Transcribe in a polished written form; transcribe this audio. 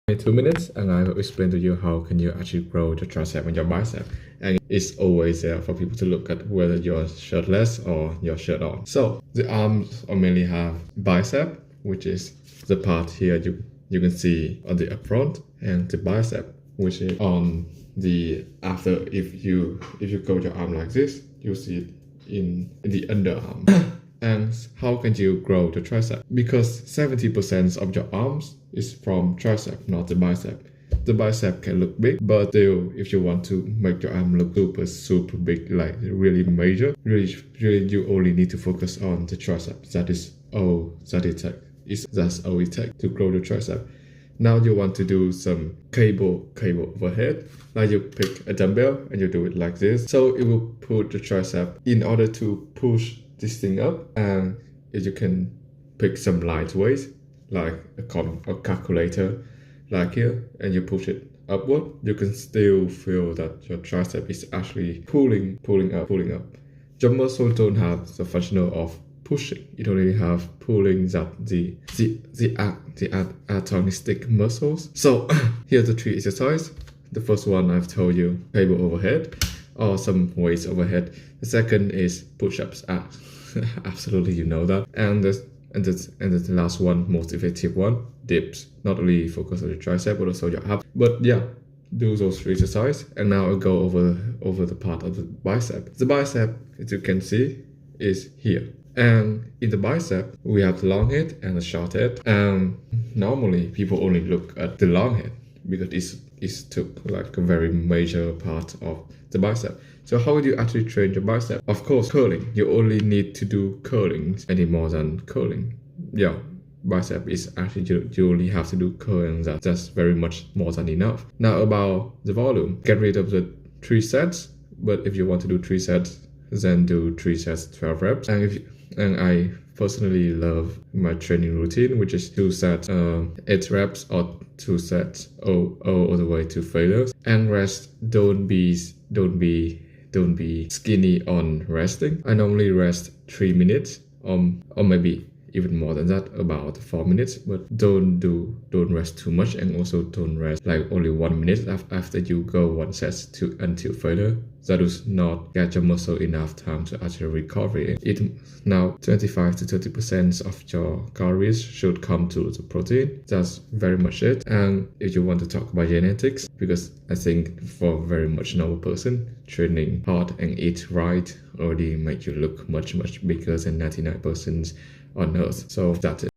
In 2 minutes, and I will explain to you how can you actually grow the tricep and your bicep. And it's always there for people to look at whether you're shirtless or you're shirt on. So the arms mainly have bicep, which is the part here you can see on the up front, and the bicep, which is on the after. If you go your arm like this, you'll see it in the underarm. And how can you grow the tricep? Because 70% of your arms is from tricep, not the bicep. The bicep can look big, but still, if you want to make your arm look super big, like really major, really you only need to focus on the tricep. That is all that it takes. That's all it takes to grow the tricep. Now you want to do some cable overhead. Like you pick a dumbbell and you do it like this. So it will put the tricep in order to push this thing up. And if you can pick some light weight, like a calculator, like here, and you push it upward, you can still feel that your tricep is actually pulling up. Your muscle don't have the functional of pushing. It only have pulling that the antagonistic muscles. So here's the 3 exercises. The first one I've told you, cable overhead or some weights overhead. The second is push-ups. Absolutely, you know that. And the last one, most effective one, dips. Not only focus on the tricep but also your abs. But yeah, do those 3 exercises. And now I'll go over the part of the bicep. The bicep, as you can see, is here. And in the bicep, we have the long head and the short head. And normally people only look at the long head because it's took like a very major part of the bicep. So how would you actually train your bicep? Of course, curling. You only need to do curling any more than curling. Yeah, bicep is actually you only have to do curling. That's very much more than enough. Now about the volume, get rid of the 3 sets. But if you want to do 3 sets, then do 3 sets, 12 reps. And I personally love my training routine, which is 2 sets, 8 reps, or 2 sets all the way to failures. And rest. Don't be skinny on resting. I normally rest 3 minutes, or maybe even more than that, about 4 minutes. But don't rest too much, and also don't rest like only 1 minute after you go 1 set until failure. That does not get your muscle enough time to actually recover it. Now 25 to 30% of your calories should come to the protein. That's very much it. And if you want to talk about genetics, because I think for very much normal person, training hard and eat right already make you look much bigger than 99% on earth. So that's it.